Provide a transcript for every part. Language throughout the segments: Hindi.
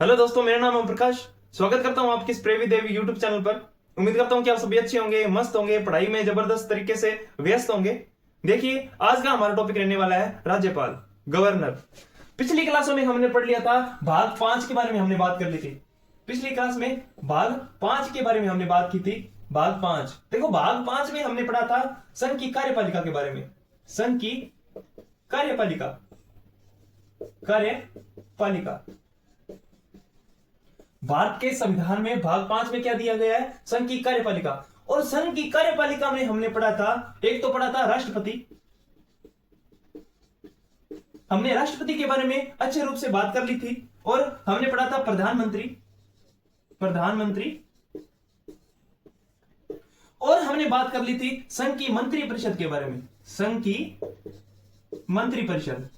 हेलो दोस्तों, मेरा नाम है प्रकाश। स्वागत करता हूं आपके प्रेमी देवी यूट्यूब चैनल पर। उम्मीद करता हूं कि आप सभी अच्छे होंगे, मस्त होंगे, पढ़ाई में जबरदस्त तरीके से व्यस्त होंगे। देखिए, आज का हमारा टॉपिक रहने वाला है राज्यपाल, गवर्नर। पिछली क्लासों में हमने पढ़ लिया था, भाग 5 के बारे में हमने बात कर ली थी। पिछली क्लास में भाग 5 के बारे में हमने बात की थी। भाग 5, देखो भाग 5 में हमने पढ़ा था संघ की कार्यपालिका के बारे में। संघ की कार्यपालिका, कार्यपालिका भारत के संविधान में भाग 5 में क्या दिया गया है? संघ की कार्यपालिका। और संघ की कार्यपालिका में हमने पढ़ा था, एक तो पढ़ा था राष्ट्रपति। हमने राष्ट्रपति के बारे में अच्छे रूप से बात कर ली थी। और हमने पढ़ा था प्रधानमंत्री, प्रधानमंत्री। और हमने बात कर ली थी संघ की मंत्रिपरिषद के बारे में। संघ की मंत्रिपरिषद,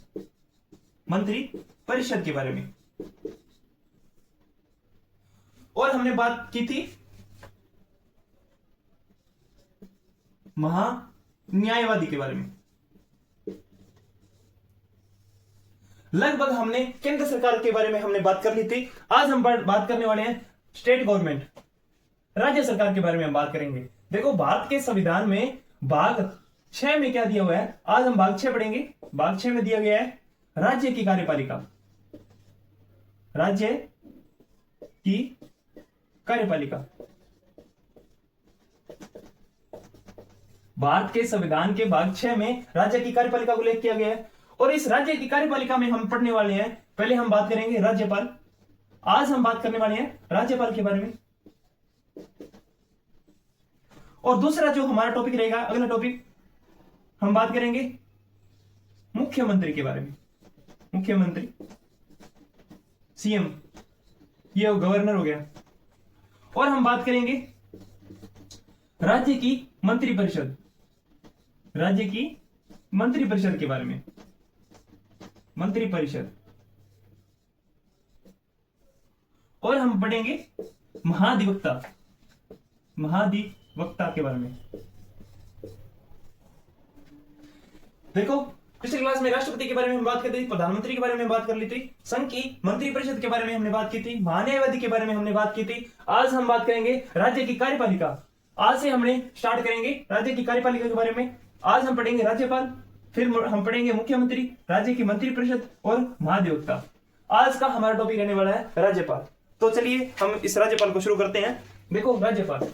मंत्रिपरिषद के बारे में। और हमने बात की थी महान्यायवादी के बारे में। लगभग हमने केंद्र सरकार के बारे में हमने बात कर ली थी। आज हम बात करने वाले हैं स्टेट गवर्नमेंट, राज्य सरकार के बारे में हम बात करेंगे। देखो, भारत के संविधान में भाग 6 में क्या दिया हुआ है? आज हम भाग 6 पढ़ेंगे। भाग 6 में दिया गया है राज्य की कार्यपालिका, राज्य की कार्यपालिका। भारत के संविधान के भाग 6 में राज्य की कार्यपालिका को उल्लेख किया गया है। और इस राज्य की कार्यपालिका में हम पढ़ने वाले हैं, पहले हम बात करेंगे राज्यपाल। आज हम बात करने वाले हैं राज्यपाल के बारे में। और दूसरा जो हमारा टॉपिक रहेगा, अगला टॉपिक, हम बात करेंगे मुख्यमंत्री के बारे में। मुख्यमंत्री, सीएम, ये गवर्नर हो गया। और हम बात करेंगे राज्य की मंत्रिपरिषद, राज्य की मंत्रिपरिषद के बारे में। मंत्रिपरिषद। और हम पढ़ेंगे महाधिवक्ता, महाधिवक्ता के बारे में। देखो, पिछली क्लास में राष्ट्रपति के बारे में हम बात कर ली थी, प्रधानमंत्री के बारे में बात कर ली थी, संघ की मंत्रिपरिषद के बारे में हमने बात की थी, महान्यायवादी के बारे में हमने बात की थी। आज हम बात करेंगे राज्य की कार्यपालिका। आज से हमने स्टार्ट करेंगे राज्य की कार्यपालिका के बारे में। आज हम पढ़ेंगे राज्यपाल, फिर हम पढ़ेंगे मुख्यमंत्री, राज्य की मंत्रिपरिषद और महाधिवक्ता। आज का हमारा टॉपिक रहने वाला है राज्यपाल। तो चलिए हम इस राज्यपाल को शुरू करते हैं। देखो, राज्यपाल,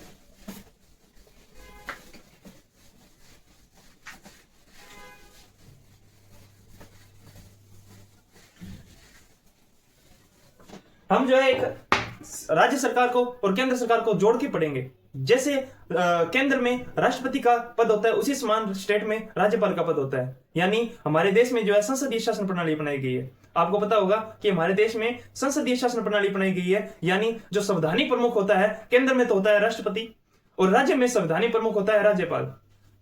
हम जो है एक राज्य सरकार को और केंद्र सरकार को जोड़ के पढ़ेंगे। जैसे केंद्र में राष्ट्रपति का पद होता है, उसी समान स्टेट में राज्यपाल का पद होता है। यानी हमारे देश में जो है संसदीय शासन प्रणाली बनाई गई है। आपको पता होगा कि हमारे देश में संसदीय शासन प्रणाली बनाई गई है। यानी जो संवैधानिक प्रमुख होता है, केंद्र में तो होता है राष्ट्रपति और राज्य में संवैधानिक प्रमुख होता है राज्यपाल।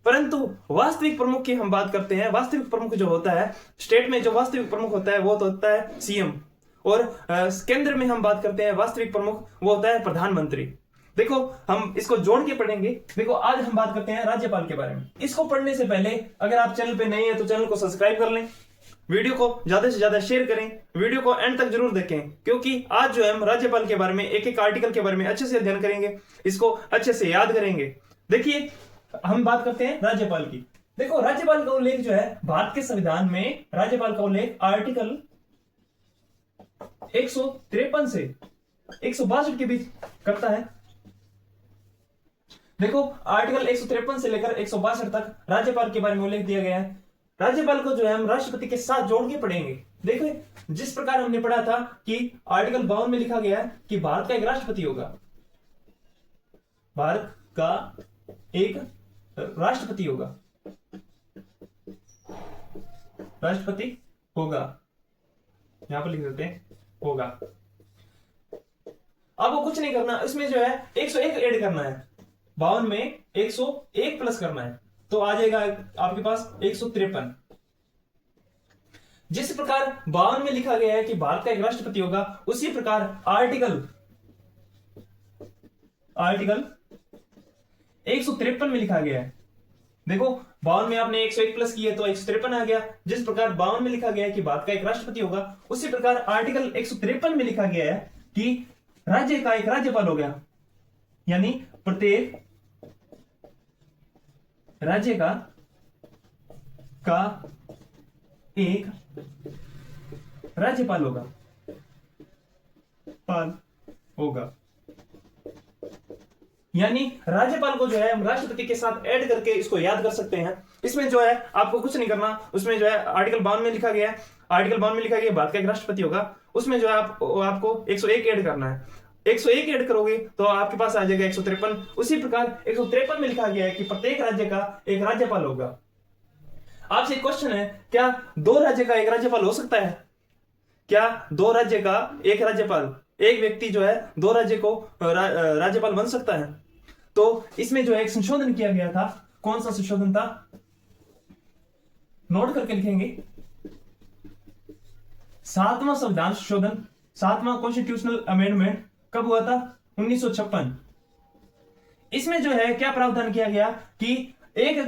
परंतु वास्तविक प्रमुख की हम बात करते हैं। वास्तविक प्रमुख जो होता है स्टेट में, जो वास्तविक प्रमुख होता है वो तो होता है सीएम। और केंद्र में हम बात करते हैं वास्तविक प्रमुख, वो होता है प्रधानमंत्री। देखो, हम इसको जोड़ के पढ़ेंगे। देखो, आज हम बात करते हैं राज्यपाल के बारे में। इसको पढ़ने से पहले अगर आप चैनल पे नए हैं तो चैनल को सब्सक्राइब कर लें, वीडियो को ज्यादा से ज्यादा शेयर करें, वीडियो को एंड तक जरूर देखें, क्योंकि आज जो है हम राज्यपाल के बारे में, एक एक आर्टिकल के बारे में अच्छे से अध्ययन करेंगे, इसको अच्छे से याद करेंगे। देखिए, हम बात करते हैं राज्यपाल की। देखो, राज्यपाल का उल्लेख जो है भारत के संविधान में, राज्यपाल का उल्लेख आर्टिकल 153 से 162 के बीच करता है। देखो, आर्टिकल 153 से लेकर 162 तक राज्यपाल के बारे में उल्लेख दिया गया है। राज्यपाल को जो है हम राष्ट्रपति के साथ जोड़ के पढ़ेंगे। देखो, जिस प्रकार हमने पढ़ा था कि आर्टिकल 52 में लिखा गया है कि भारत का एक राष्ट्रपति होगा, भारत का एक राष्ट्रपति होगा, राष्ट्रपति होगा, यहां पर लिख देते हैं होगा। अब वो कुछ नहीं करना, इसमें जो है 101 ऐड करना है। 52 में 101 प्लस करना है, तो आ जाएगा आपके पास 153। जिस प्रकार 52 में लिखा गया है कि भारत का एक राष्ट्रपति होगा, उसी प्रकार आर्टिकल 153 में लिखा गया है देखो 52 में आपने 101 प्लस किया तो 153 आ गया। जिस प्रकार 52 में लिखा गया है कि भारत का एक राष्ट्रपति होगा, उसी प्रकार आर्टिकल 153 में लिखा गया है कि राज्य का एक राज्यपाल हो गया, यानी प्रत्येक राज्य का एक राज्यपाल होगा। यानी राज्यपाल को जो है हम राष्ट्रपति के साथ ऐड करके इसको याद कर सकते हैं। इसमें जो है आपको कुछ नहीं करना, उसमें जो है आर्टिकल 52 में लिखा गया है, आर्टिकल 52 में लिखा गया भारत का एक राष्ट्रपति होगा, उसमें जो है आपको 101 ऐड करना है। 101 ऐड करोगे तो आपके पास आ जाएगा 153। उसी प्रकार 153 में लिखा गया है कि प्रत्येक राज्य का एक राज्यपाल होगा। आपसे क्वेश्चन है, क्या दो राज्य का एक राज्यपाल हो सकता है? क्या दो राज्य का एक राज्यपाल, एक व्यक्ति जो है दो राज्य को राज्यपाल बन सकता है? तो इसमें जो है एक संशोधन किया गया था। कौन सा संशोधन था? नोट करके लिखेंगे। 7वां संविधान संशोधन, 7वां कॉन्स्टिट्यूशनल अमेंडमेंट कब हुआ था? 1956। इसमें जो है क्या प्रावधान किया गया कि एक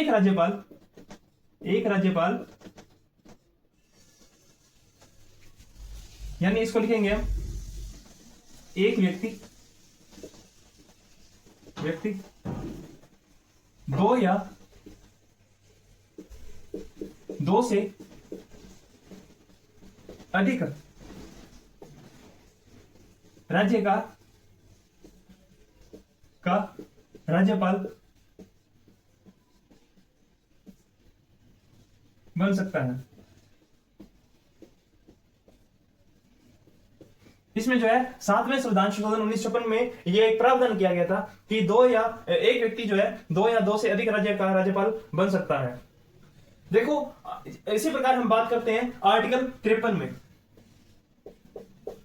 राज्यपाल यानी इसको लिखेंगे हम एक व्यक्ति दो या दो से अधिक राज्य का राज्यपाल बन सकता है। इसमें जो है 7वें संविधान संशोधन 1956 में यह एक प्रावधान किया गया था कि एक व्यक्ति जो है दो या दो से अधिक राज्य का राज्यपाल बन सकता है। देखो इसी प्रकार हम बात करते हैं आर्टिकल 53 में।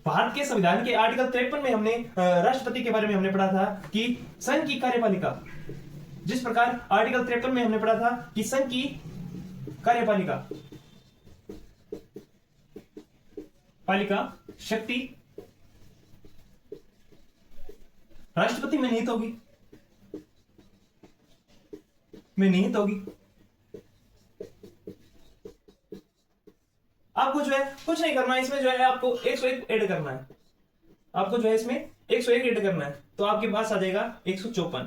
भारत के संविधान के आर्टिकल 53 में हमने राष्ट्रपति के बारे में हमने पढ़ा था कि संघ की कार्यपालिका, जिस प्रकार आर्टिकल 53 में हमने पढ़ा था कि संघ की पालिका शक्ति राष्ट्रपति में निहित होगी। आपको जो है कुछ नहीं करना है, इसमें जो है आपको 101 ऐड करना है। आपको जो है इसमें 101 ऐड करना है तो आपके पास आ जाएगा 154।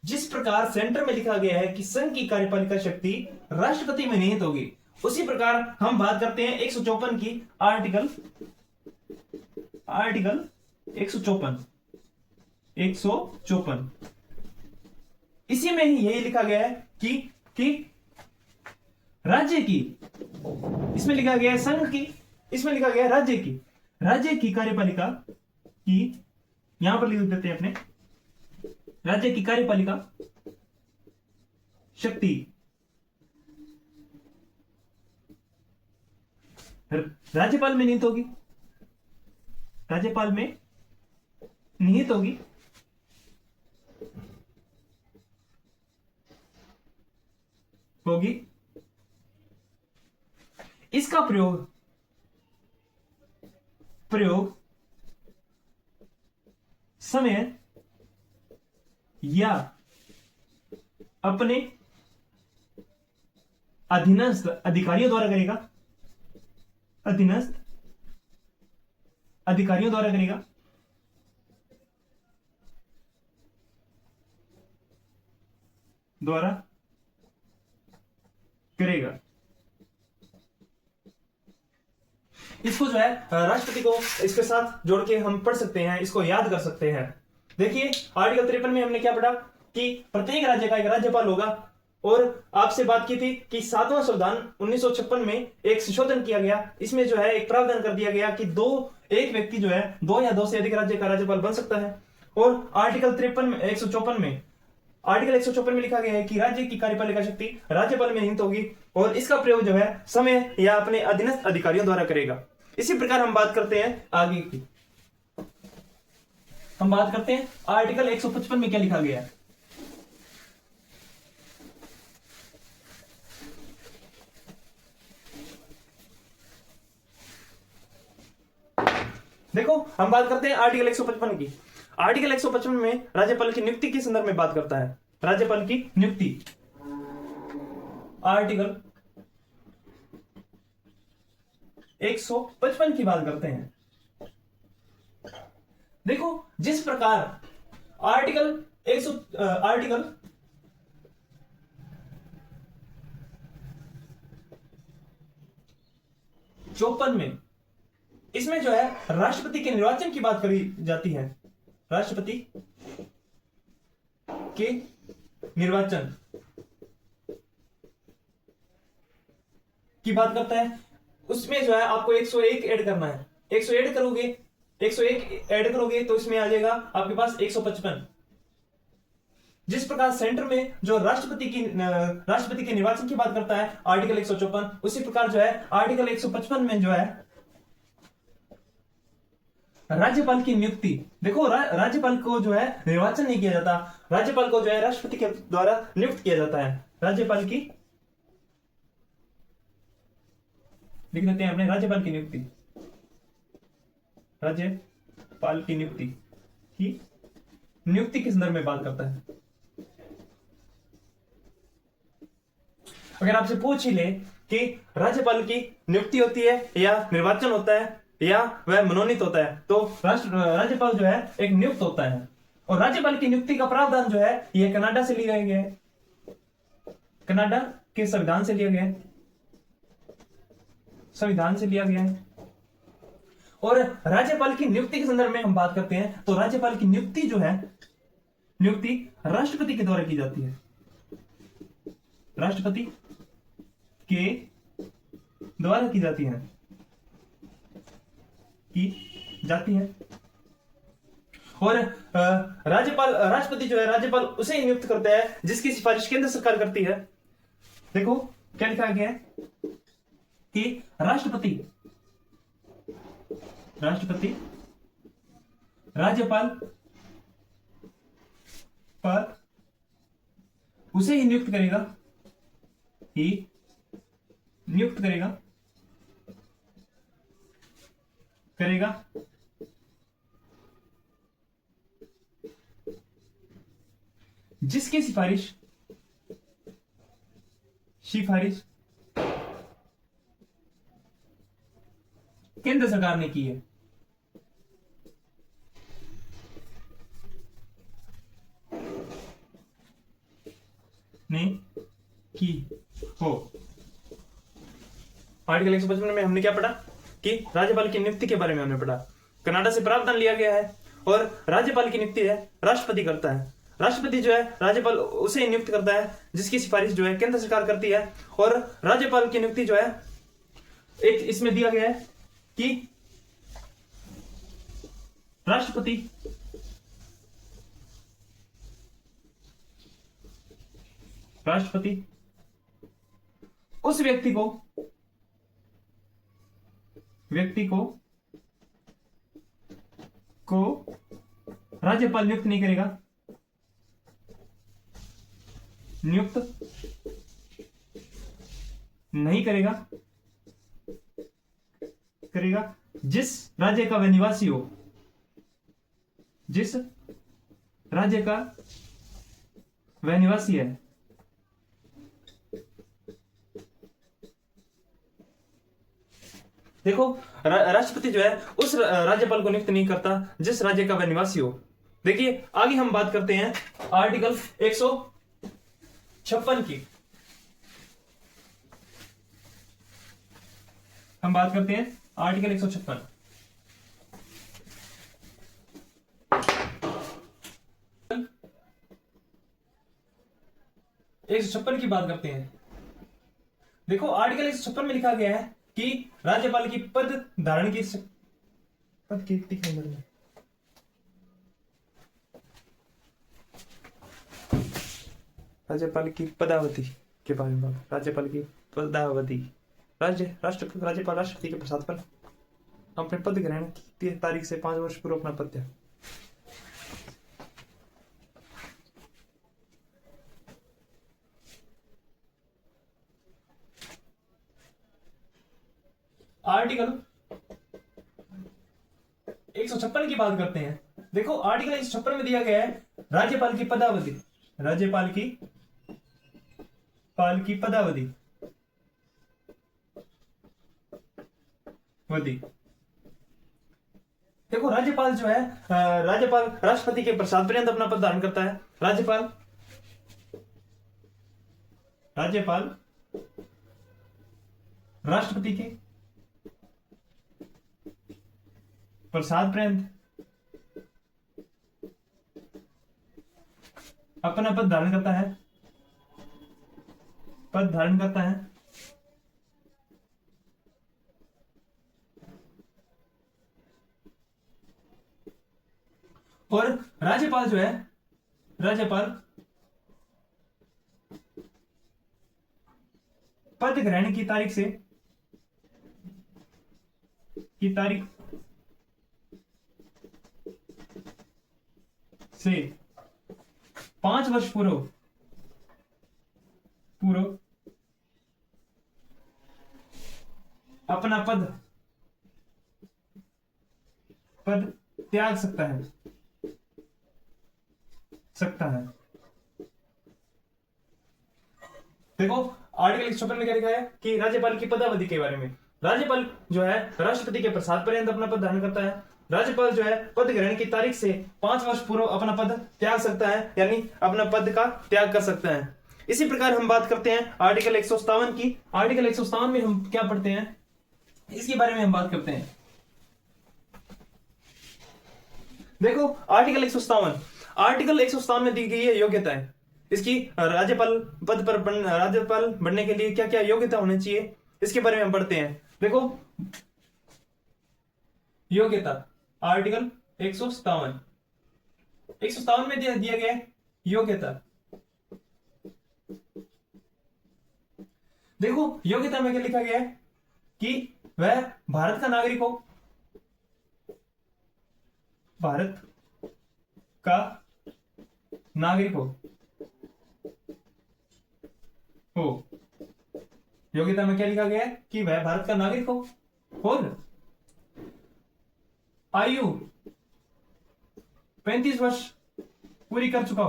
जिस प्रकार सेंटर में लिखा गया है कि संघ की कार्यपालिका शक्ति राष्ट्रपति में निहित होगी, उसी प्रकार हम बात करते हैं 154 की। आर्टिकल 154 इसी में ही यही लिखा गया है कि राज्य की, इसमें लिखा गया है संघ की, इसमें लिखा गया है राज्य की कार्यपालिका की, यहां पर लिख देते हैं अपने राज्य की कार्यपालिका शक्ति राज्यपाल में निहित होगी। इसका प्रयोग समय या अपने अधीनस्थ अधिकारियों द्वारा करेगा। इसको जो है राष्ट्रपति को इसके साथ जोड़ के हम पढ़ सकते हैं, इसको याद कर सकते हैं। देखिए आर्टिकल 53 में हमने क्या पढ़ा कि प्रत्येक राज्य का एक राज्यपाल होगा, और आपसे बात की थी कि 7वां संविधान 1956 में एक संशोधन किया गया। इसमें जो है एक प्रावधान कर दिया गया कि एक व्यक्ति जो है दो या दो से अधिक राज्य का राज्यपाल बन सकता है। और आर्टिकल 154 में लिखा गया है कि राज्य की कार्यपालिका शक्ति राज्यपाल में निहित होगी, और इसका प्रयोग जो है समय या अपने अधीनस्थ अधिकारियों द्वारा करेगा। इसी प्रकार हम बात करते हैं आगे की। हम बात करते हैं आर्टिकल 155 में क्या लिखा गया है। देखो हम बात करते हैं आर्टिकल 155 की। आर्टिकल 155 में राज्यपाल की नियुक्ति के संदर्भ में बात करता है। राज्यपाल की नियुक्ति, आर्टिकल 155 की बात करते हैं। देखो जिस प्रकार आर्टिकल 54 में, इसमें जो है राष्ट्रपति के निर्वाचन की बात करी जाती है, राष्ट्रपति के निर्वाचन की बात करता है। उसमें जो है आपको 101 ऐड करना है, 101 करोगे तो इसमें आ जाएगा आपके पास 155। जिस प्रकार सेंटर में जो राष्ट्रपति के निर्वाचन की बात करता है आर्टिकल 154, उसी प्रकार जो है आर्टिकल 155 में जो है राज्यपाल की नियुक्ति। देखो राज्यपाल को जो है निर्वाचन नहीं किया जाता, राज्यपाल को जो है राष्ट्रपति के द्वारा नियुक्त किया जाता है। राज्यपाल की लिख देते हैं अपने, राज्यपाल की नियुक्ति, राज्यपाल की नियुक्ति के संदर्भ में बात करता है। अगर आपसे पूछ ही ले कि राज्यपाल की नियुक्ति होती है या निर्वाचन होता है या वह मनोनीत होता है, तो राज्यपाल जो है एक नियुक्त होता है। और राज्यपाल की नियुक्ति का प्रावधान जो है यह कनाडा से लिया गया है, कनाडा के संविधान से लिया गया है, संविधान से लिया गया है। और राज्यपाल की नियुक्ति के संदर्भ में हम बात करते हैं तो राज्यपाल की नियुक्ति जो है, नियुक्ति राष्ट्रपति के द्वारा की जाती है, राष्ट्रपति के द्वारा की जाती है, और राष्ट्रपति जो है राज्यपाल उसे ही नियुक्त करता है जिसकी सिफारिश केंद्र सरकार करती है। देखो क्या लिखा गया है कि राष्ट्रपति राज्यपाल पर उसे ही नियुक्त करेगा जिसकी सिफारिश केंद्र सरकार ने की है। आर्टिकल 155 में हमने क्या पढ़ा कि राज्यपाल की नियुक्ति के बारे में हमने पढ़ा। कनाडा से प्रावधान लिया गया है और राज्यपाल की नियुक्ति है राष्ट्रपति करता है। राष्ट्रपति जो है राज्यपाल उसे नियुक्त करता है जिसकी सिफारिश जो है केंद्र सरकार करती है। और राज्यपाल की नियुक्ति जो है एक इसमें दिया गया है कि राष्ट्रपति उस व्यक्ति को राज्यपाल नियुक्त नहीं करेगा जिस राज्य का वह निवासी हो, जिस राज्य का वह निवासी है। देखो राष्ट्रपति जो है उस राज्यपाल को नियुक्त नहीं करता जिस राज्य का वह निवासी हो। देखिए आगे हम बात करते हैं आर्टिकल 156 की। हम बात करते हैं आर्टिकल 156। की बात करते हैं। देखो आर्टिकल 156 में लिखा गया है कि राज्यपाल की पद धारण की राज्यपाल की पदावधि के बारे में, राज्यपाल की पदावधि, राज्यपाल राष्ट्रपति के प्रसाद पर अपने पद ग्रहण की तारीख से 5 वर्ष पूर्व अपना पद त्याग। आर्टिकल 156 की बात करते हैं। देखो आर्टिकल 156 में दिया गया है राज्यपाल की पदावधि। राज्यपाल की पदावधि वधि। देखो राज्यपाल जो है राज्यपाल राष्ट्रपति के प्रसाद पर्यंत अपना पद धारण करता है। राज्यपाल राष्ट्रपति के प्रसाद पर्यंत अपना पद धारण करता है। और राज्यपाल जो है पद ग्रहण की तारीख से 5 वर्ष पूर्व अपना पद त्याग सकता है। देखो आर्टिकल 155 में क्या लिखा है कि राज्यपाल की पदावधि के बारे में। राज्यपाल जो है राष्ट्रपति के प्रसाद पर्यंत अपना पद धारण करता है। राज्यपाल जो है पद ग्रहण की तारीख से 5 वर्ष पूर्व अपना पद त्याग सकता है, यानी अपना पद का त्याग कर सकता है। इसी प्रकार हम बात करते हैं आर्टिकल 157 की। आर्टिकल 157 में हम क्या पढ़ते हैं, इसके बारे में हम बात करते हैं। देखो आर्टिकल 157 में दी गई है योग्यताएं। इसकी राज्यपाल बनने के लिए क्या क्या योग्यता होनी चाहिए, इसके बारे में हम पढ़ते हैं। देखो योग्यता, आर्टिकल 157 में दिया गया है योग्यता। देखो योग्यता में क्या लिखा गया है कि वह भारत का नागरिक हो, योग्यता में क्या लिखा गया है कि वह भारत का नागरिक हो और आयु 35 वर्ष पूरी कर चुका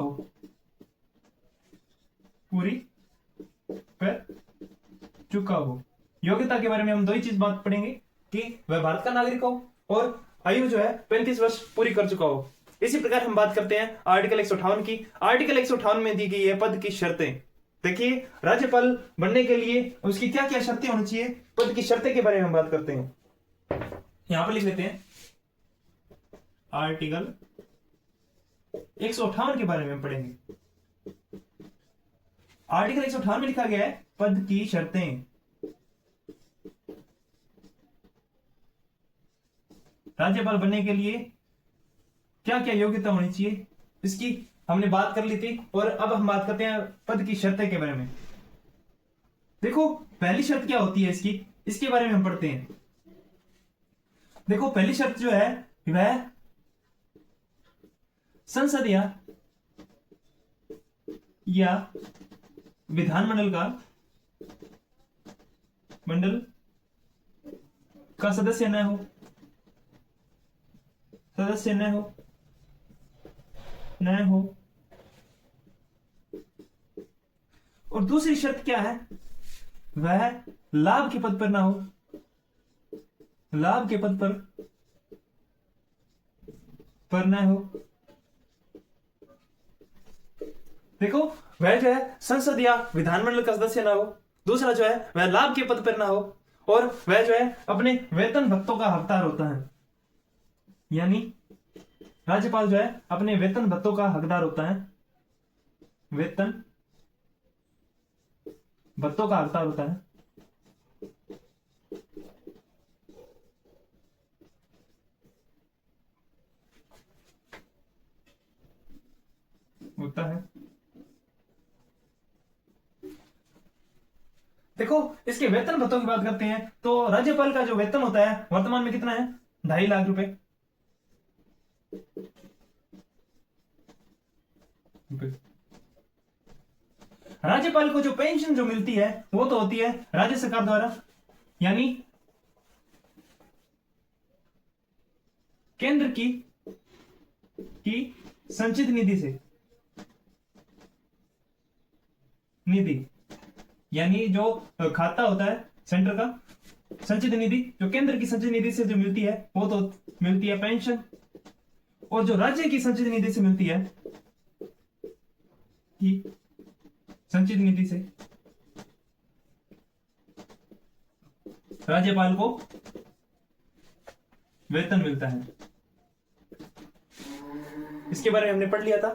हो। योग्यता के बारे में हम दो ही चीज बात पढ़ेंगे कि वह भारत का नागरिक हो और आयु जो है 35 वर्ष पूरी कर चुका हो। इसी प्रकार हम बात करते हैं आर्टिकल 158 की। आर्टिकल 158 में दी गई है पद की शर्तें। देखिए राज्यपाल बनने के लिए उसकी क्या क्या शर्तें होनी चाहिए, पद की शर्तें के बारे में हम बात करते हैं। यहां पर लिख लेते हैं आर्टिकल 158 के बारे में हम पढ़ेंगे। आर्टिकल 158 में लिखा गया है पद की शर्तें। राज्यपाल बनने के लिए क्या क्या योग्यता होनी चाहिए, इसकी हमने बात कर ली थी और अब हम बात करते हैं पद की शर्तें के बारे में। देखो पहली शर्त क्या होती है इसके बारे में हम पढ़ते हैं। देखो पहली शर्त जो है वह संसद या विधानमंडल का सदस्य न हो। और दूसरी शर्त क्या है, वह लाभ के पद पर ना हो। देखो वह जो है संसद या विधानमंडल का सदस्य ना हो, दूसरा जो है वह लाभ के पद पर ना हो और वह जो है अपने वेतन भत्तों का हकदार होता है। यानी राज्यपाल जो है अपने वेतन भत्तों का हकदार होता है, वेतन भत्तों का हकदार होता है। देखो इसके वेतन भत्तों की बात करते हैं तो राज्यपाल का जो वेतन होता है वर्तमान में कितना है, 2.5 लाख रुपए। राज्यपाल को जो पेंशन जो मिलती है वो तो होती है राज्य सरकार द्वारा, यानी केंद्र की संचित निधि से। निधि, यानी जो खाता होता है सेंटर का, संचित निधि जो केंद्र की संचित निधि से जो मिलती है वो तो मिलती है पेंशन, और जो राज्य की संचित निधि से मिलती है कि संचित निधि से राज्यपाल को वेतन मिलता है। इसके बारे में हमने पढ़ लिया था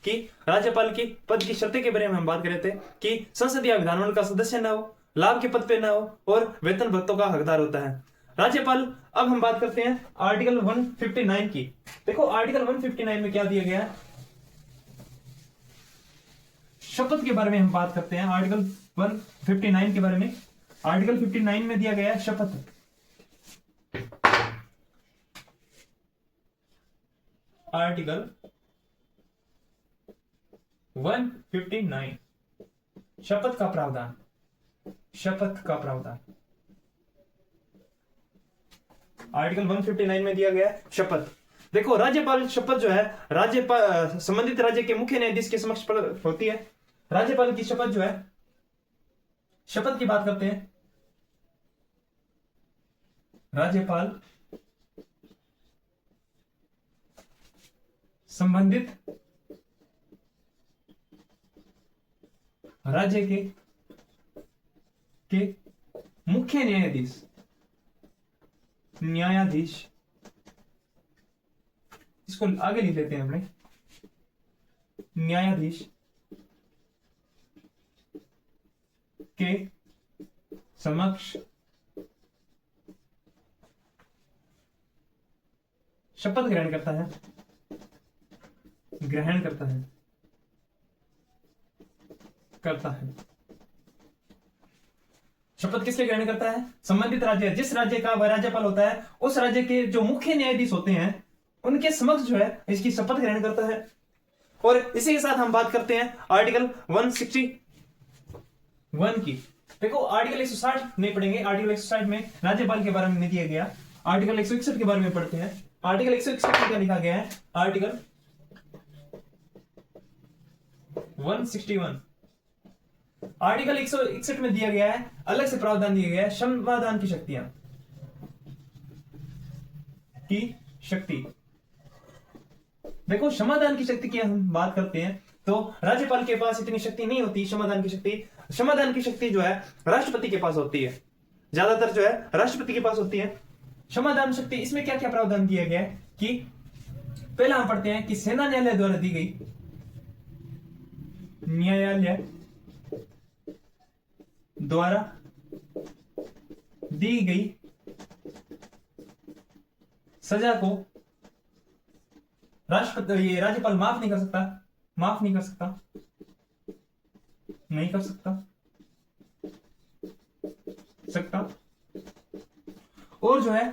कि राज्यपाल की पद की शर्तें के बारे में हम बात कर रहे थे कि संसद या विधानमंडल का सदस्य ना हो, लाभ के पद पे ना हो और वेतन भत्तों का हकदार होता है राज्यपाल। अब हम बात करते हैं आर्टिकल 159 की। देखो आर्टिकल 159 में क्या दिया गया है, शपथ के बारे में हम बात करते हैं। आर्टिकल 159 के बारे में, आर्टिकल 59 में दिया गया है शपथ। आर्टिकल 159 शपथ का प्रावधान, शपथ का प्रावधान। आर्टिकल 159 में दिया गया है शपथ। देखो राज्यपाल शपथ जो है राज्यपाल संबंधित राज्य के मुख्य न्यायाधीश के समक्ष होती है। राज्यपाल की शपथ जो है, शपथ की बात करते हैं, राज्यपाल संबंधित राज्य के मुख्य न्यायाधीश, इसको आगे लिख लेते हैं अपने, न्यायाधीश के समक्ष शपथ ग्रहण करता है, ग्रहण करता है, करता है। शपथ किसके ग्रहण करता है, संबंधित राज्य, जिस राज्य का वह राज्यपाल होता है उस राज्य के जो मुख्य न्यायाधीश होते हैं उनके समक्ष जो है इसकी शपथ ग्रहण करता है। और इसी के साथ हम बात करते हैं आर्टिकल 161 की। देखो आर्टिकल 160 नहीं पढ़ेंगे, आर्टिकल 160 में राज्यपाल के बारे में नहीं दिया गया। आर्टिकल 161 के बारे में पढ़ते हैं। आर्टिकल 161 में क्या लिखा गया है, आर्टिकल 161, आर्टिकल 161 में दिया गया है, अलग से प्रावधान दिया गया है क्षमादान की शक्तियां, की शक्ति। देखो क्षमादान की शक्ति की हम बात करते हैं तो राज्यपाल के पास इतनी शक्ति नहीं होती क्षमादान की शक्ति। क्षमादान की शक्ति जो है राष्ट्रपति के पास होती है, ज्यादातर जो है राष्ट्रपति के पास होती है क्षमादान शक्ति। इसमें क्या क्या प्रावधान दिया गया है कि पहला हम पढ़ते हैं कि सेना न्यायालय द्वारा दी गई, न्यायालय द्वारा दी गई सजा को ये राज्यपाल माफ नहीं कर सकता, माफ नहीं कर सकता, नहीं कर सकता। और जो है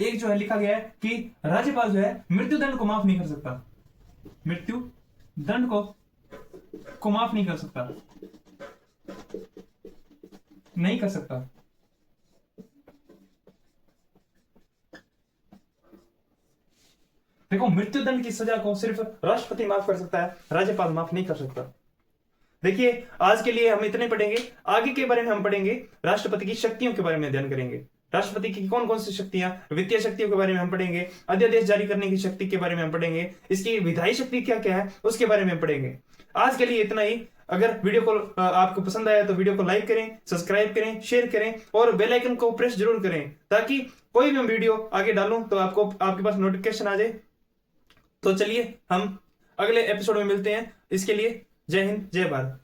एक जो है लिखा गया है कि राज्यपाल जो है मृत्युदंड को माफ नहीं कर सकता, मृत्यु दंड को माफ नहीं कर सकता, नहीं कर सकता। देखो मृत्युदंड की सजा को सिर्फ राष्ट्रपति माफ कर सकता है, राज्यपाल माफ नहीं कर सकता। देखिए आज के लिए हम इतने पढ़ेंगे, आगे के बारे में हम पढ़ेंगे राष्ट्रपति की शक्तियों के बारे में अध्ययन करेंगे। राष्ट्रपति की कौन कौन सी शक्तियां, वित्तीय शक्तियों के बारे में हम पढ़ेंगे, अध्यादेश जारी करने की शक्ति के बारे में हम पढ़ेंगे, इसकी विधायी शक्ति क्या क्या है उसके बारे में पढ़ेंगे। आज के लिए इतना ही। अगर वीडियो को आपको पसंद आया तो वीडियो को लाइक करें, सब्सक्राइब करें, शेयर करें और बेल आइकन को प्रेस जरूर करें ताकि कोई भी वीडियो आगे डालूं तो आपके पास नोटिफिकेशन आ जाए। तो चलिए हम अगले एपिसोड में मिलते हैं। इसके लिए जय हिंद, जय भारत।